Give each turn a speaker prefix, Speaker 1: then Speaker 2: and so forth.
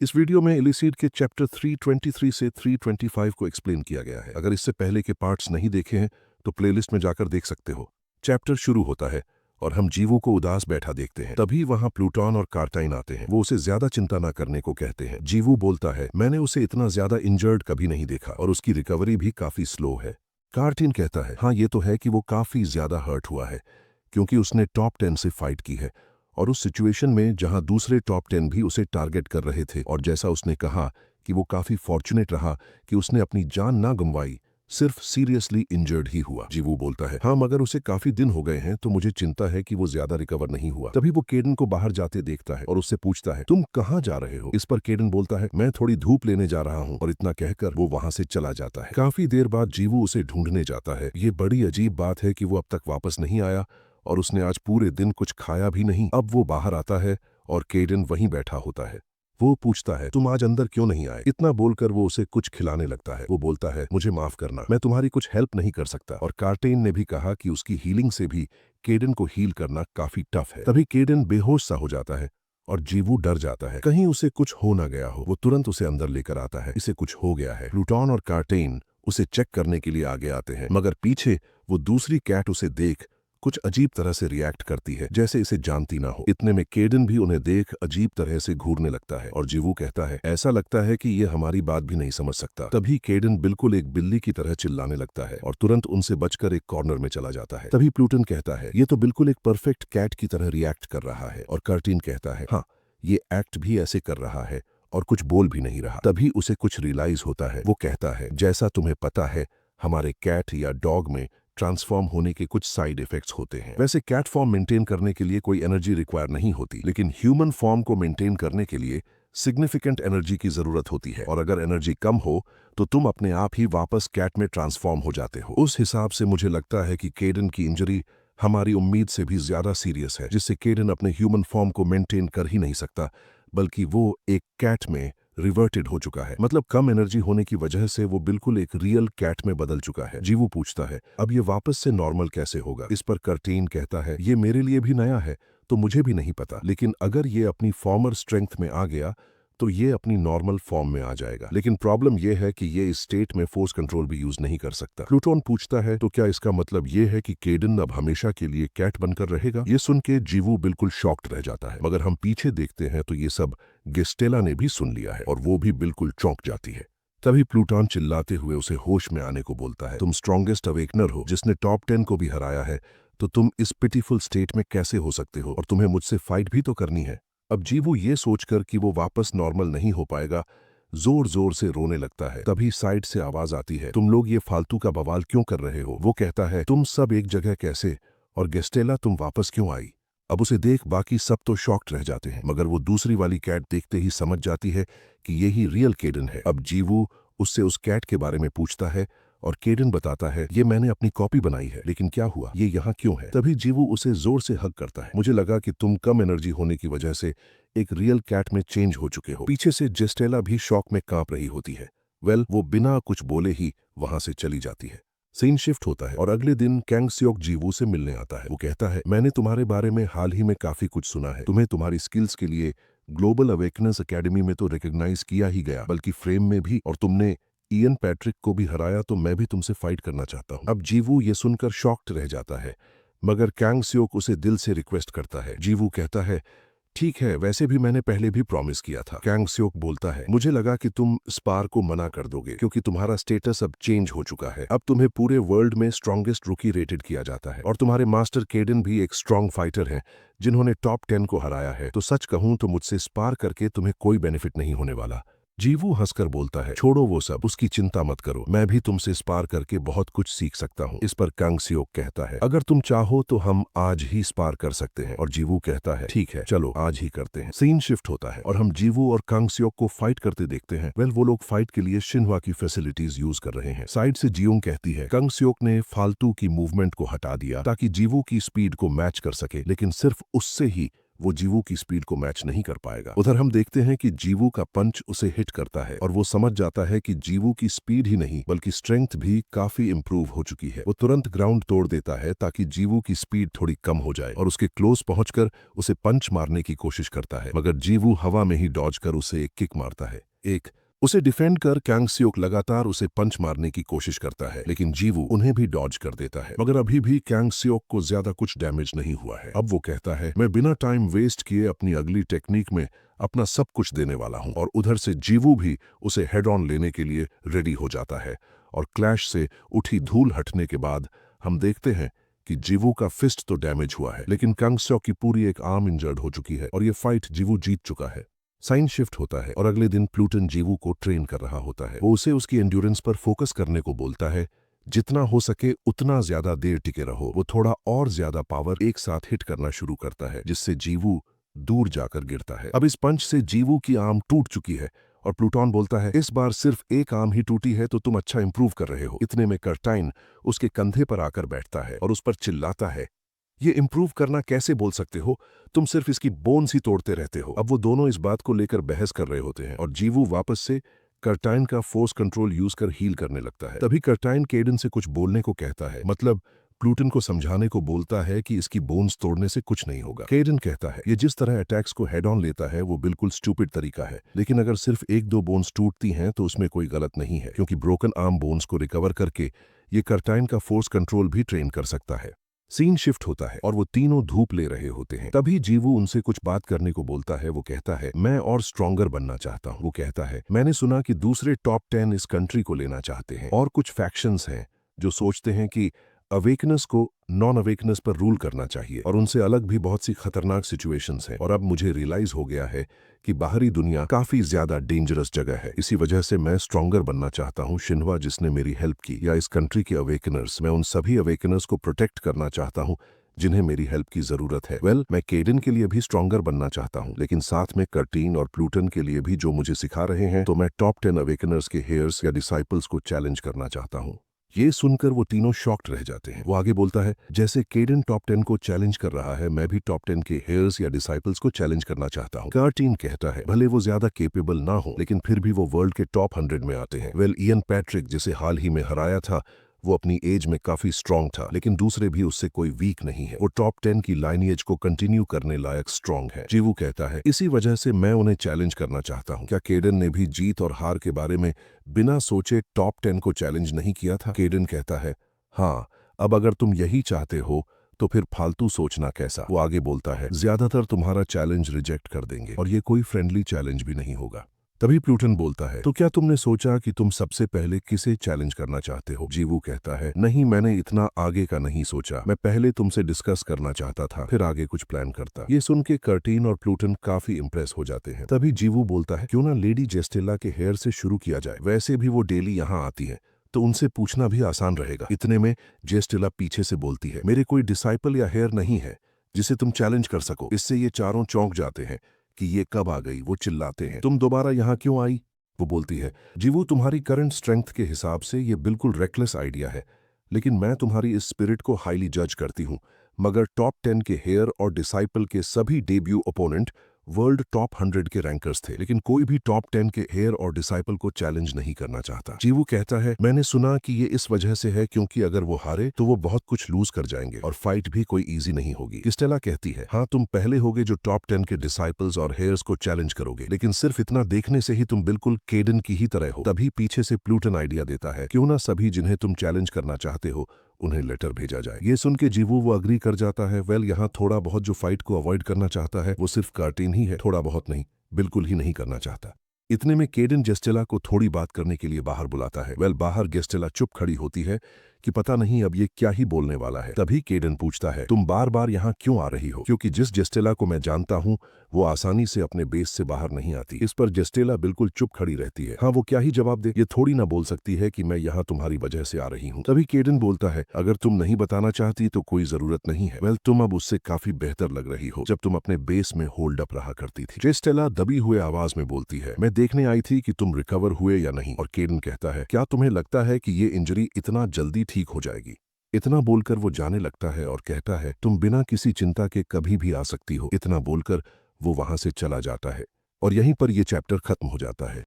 Speaker 1: इस वीडियो में इलिसिड के चैप्टर 323 से 325 को एक्सप्लेन किया गया है। अगर इससे पहले के पार्ट्स नहीं देखे हैं तो प्लेलिस्ट में जाकर देख सकते हो। चैप्टर शुरू होता है और हम जीवू को उदास बैठा देखते हैं। तभी वहां प्लूटॉन और कार्टाइन आते हैं। वो उसे ज्यादा चिंता न करने को कहते हैं। जीवू बोलता है, मैंने उसे इतना ज्यादा इंजर्ड कभी नहीं देखा और उसकी रिकवरी भी काफी स्लो है। कार्टाइन कहता है, हाँ ये तो है कि वो काफी ज्यादा हर्ट हुआ है क्योंकि उसने टॉप 10 से फाइट की है और उस सिचुएशन में जहां दूसरे टॉप 10 भी उसे टारगेट कर रहे थे। और जैसा उसने कहा कि वो काफी फॉर्चुनेट रहा कि उसने अपनी जान ना गंवाई, सिर्फ सीरियसली इंजर्ड ही हुआ। जीवू बोलता है, हाँ मगर उसे काफी दिन हो गए हैं तो मुझे चिंता है कि वो ज्यादा रिकवर नहीं हुआ। तभी वो केडन को बाहर जाते देखता है और उससे पूछता है, तुम कहाँ जा रहे हो? इस पर केडन बोलता है, मैं थोड़ी धूप लेने जा रहा हूँ, और इतना कहकर वो वहां से चला जाता है। काफी देर बाद जीवू उसे ढूंढने जाता है। ये बड़ी अजीब बात है कि वो अब तक वापस नहीं आया और उसने आज पूरे दिन कुछ खाया भी नहीं। अब वो बाहर आता है और केडन वहीं बैठा होता है। वो पूछता है, तुम आज अंदर क्यों नहीं आए? इतना बोलकर वो उसे कुछ खिलाने लगता है। वो बोलता है, मुझे माफ करना, मैं तुम्हारी कुछ हेल्प नहीं कर सकता। और कार्टेन ने भी कहा कि उसकी हीलिंग से भी केडन को हील करना काफी टफ है। तभी केडन बेहोश सा हो जाता है और जीवू डर जाता है कहीं उसे कुछ हो ना गया हो। वो तुरंत उसे अंदर लेकर आता है। इसे कुछ हो गया है। प्लूटॉन और कार्टेन उसे चेक करने के लिए आगे आते हैं, मगर पीछे वो दूसरी कैट उसे देख कुछ अजीब तरह से रिएक्ट करती है, जैसे इसे जानती ना हो। इतने में केडन भी उन्हें देख अजीब तरह से घूरने लगता है और जीवू कहता है, ऐसा लगता है कि ये हमारी बात भी नहीं समझ सकता। तभी केडन बिल्कुल एक बिल्ली की तरह चिल्लाने लगता है और तुरंत उनसे बचकर एक कॉर्नर में चला जाता है। तभी प्लूटन कहता है, ये तो बिल्कुल एक परफेक्ट कैट की तरह रिएक्ट कर रहा है। और कार्टीन कहता है, हाँ ये एक्ट भी ऐसे कर रहा है और कुछ बोल भी नहीं रहा। तभी उसे कुछ रियलाइज होता है। वो कहता है, जैसा तुम्हें पता है हमारे कैट या डॉग में ट्रांसफॉर्म होने के कुछ साइड इफेक्ट्स होते हैं। वैसे कैट फॉर्म मेंटेन करने के लिए कोई एनर्जी रिक्वायर नहीं होती, लेकिन ह्यूमन फॉर्म को मेंटेन करने के लिए सिग्निफिकेंट एनर्जी की जरूरत होती है। और अगर एनर्जी कम हो तो तुम अपने आप ही वापस कैट में ट्रांसफॉर्म हो जाते हो। उस हिसाब से मुझे लगता है कि केडन की इंजरी हमारी उम्मीद से भी ज्यादा सीरियस है, जिससे केडन अपने ह्यूमन फॉर्म को मेंटेन कर ही नहीं सकता, बल्कि वो एक कैट में रिवर्टेड हो चुका है। मतलब कम एनर्जी होने की वजह से वो बिल्कुल एक रियल कैट में बदल चुका है। जीवू पूछता है, अब ये वापस से नॉर्मल कैसे होगा? इस पर कर्टीन कहता है, ये मेरे लिए भी नया है तो मुझे भी नहीं पता, लेकिन अगर ये अपनी फॉर्मर स्ट्रेंथ में आ गया तो ये अपनी नॉर्मल फॉर्म में आ जाएगा। लेकिन प्रॉब्लम ये है कि ये इस स्टेट में फोर्स कंट्रोल भी यूज नहीं कर सकता। प्लूटोन पूछता है, तो क्या इसका मतलब ये है कि केडन अब हमेशा के लिए कैट बनकर रहेगा? ये सुन के जीवू बिल्कुल शॉक्ड रह जाता है। मगर हम पीछे देखते हैं तो ये सब गेस्टेला ने भी सुन लिया है और वो भी बिल्कुल चौंक जाती है। तभी प्लूटॉन चिल्लाते हुए उसे होश में आने को बोलता है, तुम स्ट्रॉन्गेस्ट अवेकनर हो जिसने टॉप 10 को भी हराया है, तो तुम इस पिटीफुल स्टेट में कैसे हो सकते हो? और तुम्हें मुझसे फाइट भी तो करनी है। अब जीवू ये सोचकर कि वो वापस नॉर्मल नहीं हो पाएगा, जोर जोर से रोने लगता है। तभी साइड से आवाज आती है, तुम लोग ये फालतू का बवाल क्यों कर रहे हो? वो कहता है, तुम सब एक जगह कैसे? और गेस्टेला तुम वापस क्यों आई? अब उसे देख बाकी सब तो शॉक्ड रह जाते हैं, मगर वो दूसरी वाली कैट देखते ही समझ जाती है कि यही रियल केडन है। अब जीवू उससे उस कैट के बारे में पूछता है और केडन बताता है, ये मैंने अपनी कॉपी बनाई है, लेकिन क्या हुआ? ये यहाँ क्यों है? तभी जीवू उसे जोर से हग करता है। मुझे लगा कि तुम कम एनर्जी होने की वजह से एक रियल कैट में चेंज हो चुके हो। पीछे से जेस्टेला भी शॉक में कांप रही होती है। वो बिना कुछ बोले ही वहां से चली जाती है। सीन शिफ्ट होता है और अगले दिन कैंग स्योक जीवू से मिलने आता है। वो कहता है, मैंने तुम्हारे बारे में हाल ही में काफी कुछ सुना है। तुम्हें तुम्हारी स्किल्स के लिए ग्लोबल अवेकनेस एकेडमी में तो रिकॉग्नाइज किया ही गया, बल्कि फ्रेम में भी, और तुमने इयन पैट्रिक को भी हराया, तो मैं भी तुमसे फाइट करना चाहता हूँ। अब जीवू ये सुनकर शॉक्ड रह जाता है, मगर कैंग स्योक उसे दिल से रिक्वेस्ट करता है। जीवू कहता है, ठीक है, वैसे भी मैंने पहले भी प्रॉमिस किया था। कैंग स्योक बोलता है, मुझे लगा कि तुम स्पार को मना कर दोगे क्योंकि तुम्हारा स्टेटस अब चेंज हो चुका है। अब तुम्हें पूरे वर्ल्ड में स्ट्रॉन्गेस्ट रुकी रेटेड किया जाता है और तुम्हारे मास्टर केडन भी एक स्ट्रॉन्ग फाइटर हैं जिन्होंने टॉप 10 को हराया है। तो सच कहूं तो मुझसे स्पार करके तुम्हें कोई बेनिफिट नहीं होने वाला। जीवू हंसकर बोलता है, छोड़ो वो सब, उसकी चिंता मत करो, मैं भी तुमसे स्पार करके बहुत कुछ सीख सकता हूँ। इस पर कैंग स्योक कहता है, अगर तुम चाहो तो हम आज ही स्पार कर सकते हैं। और जीवू कहता है, ठीक है, चलो आज ही करते हैं। सीन शिफ्ट होता है और हम जीवू और कैंग स्योक को फाइट करते देखते हैं। वो लोग फाइट के लिए शिन्हुआ की फैसिलिटीज यूज कर रहे हैं। साइड से जियोंग कहती है, कैंग स्योक ने फालतू की मूवमेंट को हटा दिया ताकि जीवू की स्पीड को मैच कर सके, लेकिन सिर्फ उससे ही वो जीवू की स्पीड को मैच नहीं कर पाएगा। उधर हम देखते हैं कि जीवू का पंच उसे हिट करता है और वो समझ जाता है कि जीवू की स्पीड ही नहीं बल्कि स्ट्रेंथ भी काफी इंप्रूव हो चुकी है। वो तुरंत ग्राउंड तोड़ देता है ताकि जीवू की स्पीड थोड़ी कम हो जाए और उसके क्लोज पहुंचकर उसे पंच मारने की कोशिश करता है, मगर जीवू हवा में ही डॉज कर उसे एक किक मारता है। उसे डिफेंड कर कैंग सियोक लगातार उसे पंच मारने की कोशिश करता है, लेकिन जीवू उन्हें भी डॉज कर देता है, मगर अभी भी कैंग सियोक को ज्यादा कुछ डैमेज नहीं हुआ है। अब वो कहता है, मैं बिना टाइम वेस्ट किए अपनी अगली टेक्निक में अपना सब कुछ देने वाला हूं। और उधर से जीवू भी उसे हेड ऑन लेने के लिए रेडी हो जाता है और क्लैश से उठी धूल हटने के बाद हम देखते हैं कि जीवू का फिस्ट तो डैमेज हुआ है, लेकिन कैंग सियोक की पूरी एक आर्म इंजर्ड हो चुकी है और ये फाइट जीवू जीत चुका है। साइन शिफ्ट होता है और अगले दिन प्लूटन जीवू को ट्रेन कर रहा होता है। वो उसे उसकी एंड्योरेंस पर फोकस करने को बोलता है, जितना हो सके उतना ज्यादा देर टिके रहो। वो थोड़ा और ज्यादा पावर एक साथ हिट करना शुरू करता है, जिससे जीवू दूर जाकर गिरता है। अब इस पंच से जीवू की आर्म टूट चुकी है और प्लूटॉन बोलता है, इस बार सिर्फ एक आर्म ही टूटी है तो तुम अच्छा इंप्रूव कर रहे हो। इतने में कर्टाइन उसके कंधे पर आकर बैठता है और उस पर चिल्लाता है, ये इंप्रूव करना कैसे बोल सकते हो, तुम सिर्फ इसकी बोन्स ही तोड़ते रहते हो। अब वो दोनों इस बात को लेकर बहस कर रहे होते हैं और जीवू वापस से कर्टाइन का फोर्स कंट्रोल यूज कर हील करने लगता है। तभी कर्टाइन केडन से कुछ बोलने को कहता है, मतलब प्लूटन को समझाने को बोलता है कि इसकी बोन्स तोड़ने से कुछ नहीं होगा। केडन कहता है, ये जिस तरह अटैक्स को हेड ऑन लेता है वो बिल्कुल स्टूपिड तरीका है, लेकिन अगर सिर्फ एक दो बोन्स टूटती हैं तो उसमें कोई गलत नहीं है, क्योंकि ब्रोकन आर्म बोन्स को रिकवर करके ये कर्टाइन का फोर्स कंट्रोल भी ट्रेन कर सकता है। सीन शिफ्ट होता है और वो तीनों धूप ले रहे होते हैं। तभी जीवू उनसे कुछ बात करने को बोलता है। वो कहता है, मैं और स्ट्रॉन्गर बनना चाहता हूँ। वो कहता है, मैंने सुना कि दूसरे टॉप 10 इस कंट्री को लेना चाहते हैं और कुछ फैक्शंस हैं जो सोचते हैं कि अवेकनेस को नॉन अवेकनेस पर रूल करना चाहिए और उनसे अलग भी बहुत सी खतरनाक सिचुएशंस हैं। और अब मुझे रियलाइज हो गया है कि बाहरी दुनिया काफी ज्यादा डेंजरस जगह है। इसी वजह से मैं स्ट्रॉन्गर बनना चाहता हूँ। शिन्वा जिसने मेरी हेल्प की, या इस कंट्री के अवेकनर्स, मैं उन सभी अवेकनर्स को प्रोटेक्ट करना चाहता हूँ जिन्हें मेरी हेल्प की जरूरत है। मैं केडन के लिए भी स्ट्रॉन्गर बनना चाहता हूँ, लेकिन साथ में कर्टीन और प्लूटन के लिए भी जो मुझे सिखा रहे हैं, तो मैं टॉप 10 अवेकनर्स के हेयर्स या डिसाइपल्स को चैलेंज करना चाहता हूँ। ये सुनकर वो तीनों शॉक्ड रह जाते हैं। वो आगे बोलता है, जैसे केडन टॉप 10 को चैलेंज कर रहा है, मैं भी टॉप 10 के हेयर्स या डिसाइपल्स को चैलेंज करना चाहता हूँ। कर्टीन कहता है, भले वो ज्यादा केपेबल ना हो, लेकिन फिर भी वो वर्ल्ड के टॉप 100 में आते हैं। इयन पैट्रिक जिसे हाल ही में हराया था, वो अपनी एज में काफी स्ट्रांग था, लेकिन दूसरे भी उससे कोई वीक नहीं है। वो टॉप 10 की लाइनेज को कंटिन्यू करने लायक स्ट्रांग है। जीवू कहता है, इसी वजह से मैं उन्हें चैलेंज करना चाहता हूँ। क्या केडन ने भी जीत और हार के बारे में बिना सोचे टॉप 10 को चैलेंज नहीं किया था? केडन कहता है, हाँ, अब अगर तुम यही चाहते हो तो फिर फालतू सोचना कैसा। वो आगे बोलता है, ज्यादातर तुम्हारा चैलेंज रिजेक्ट कर देंगे और ये कोई फ्रेंडली चैलेंज भी नहीं होगा। तभी प्लूटन बोलता है, तो क्या तुमने सोचा कि तुम सबसे पहले किसे चैलेंज करना चाहते हो? जीवू कहता है, नहीं, मैंने इतना आगे का नहीं सोचा। मैं पहले तुमसे डिस्कस करना चाहता था, फिर आगे कुछ प्लान करता। ये सुन के कर्टीन और प्लूटन काफी इंप्रेस हो जाते हैं। तभी जीवू बोलता है, क्यों ना लेडी जेस्टेला के हेयर से शुरू किया जाए, वैसे भी वो डेली यहाँ आती है तो उनसे पूछना भी आसान रहेगा। इतने में जेस्टेला पीछे से बोलती है, मेरे कोई डिसाइपल या हेयर नहीं है जिसे तुम चैलेंज कर सको। इससे ये चारों चौंक जाते हैं कि ये कब आ गई। वो चिल्लाते हैं, तुम दोबारा यहाँ क्यों आई? वो बोलती है, जीवू, तुम्हारी करंट स्ट्रेंथ के हिसाब से ये बिल्कुल रेकलेस आइडिया है, लेकिन मैं तुम्हारी इस स्पिरिट को हाईली जज करती हूँ। मगर टॉप 10 के हेयर और डिसाइपल के सभी डेब्यू ओपोनेंट वर्ल्ड टॉप 100 के रैंकर्स थे, लेकिन कोई भी टॉप 10 के हेयर और डिसाइपल को चैलेंज नहीं करना चाहता। जीवू कहता है, मैंने सुना कि ये इस वजह से है क्योंकि अगर वो हारे तो वो बहुत कुछ लूज कर जाएंगे और फाइट भी कोई इजी नहीं होगी। क्रिस्टेला कहती है, हाँ, तुम पहले होगे जो टॉप 10 के डिसाइपल्स और हेयर्स को चैलेंज करोगे, लेकिन सिर्फ इतना देखने से ही तुम बिल्कुल केडन की ही तरह हो। तभी पीछे से प्लूटन आइडिया देता है, क्यों ना सभी जिन्हें तुम चैलेंज करना चाहते हो उन्हें लेटर भेजा जाए। ये सुन के जीवू वो अग्री कर जाता है। यहाँ थोड़ा बहुत जो फाइट को अवॉइड करना चाहता है वो सिर्फ कर्टीन ही है, थोड़ा बहुत नहीं, बिल्कुल ही नहीं करना चाहता। इतने में केडन जेस्टेला को थोड़ी बात करने के लिए बाहर बुलाता है। बाहर जेस्टेला चुप खड़ी होती है कि पता नहीं अब ये क्या ही बोलने वाला है। तभी केडन पूछता है, तुम बार बार यहाँ क्यों आ रही हो? क्योंकि जिस जेस्टेला को मैं जानता हूँ वो आसानी से अपने बेस से बाहर नहीं आती। इस पर जेस्टेला बिल्कुल चुप खड़ी रहती है। हाँ, वो क्या ही जवाब दे? ये थोड़ी ना बोल सकती है कि मैं यहाँ तुम्हारी वजह से आ रही हूँ। तभी केडन बोलता है, अगर तुम नहीं बताना चाहती तो कोई जरूरत नहीं है। तुम अब उससे काफी बेहतर लग रही हो जब तुम अपने बेस में होल्ड अप रहा करती थी। जेस्टेला दबी हुए आवाज में बोलती है, मैं देखने आई थी कि तुम रिकवर हुए या नहीं। और केडन कहता है, क्या तुम्हें लगता है कि ये इंजरी इतना जल्दी ठीक हो जाएगी? इतना बोलकर वो जाने लगता है और कहता है, तुम बिना किसी चिंता के कभी भी आ सकती हो। इतना बोलकर वो वहां से चला जाता है और यहीं पर ये चैप्टर खत्म हो जाता है।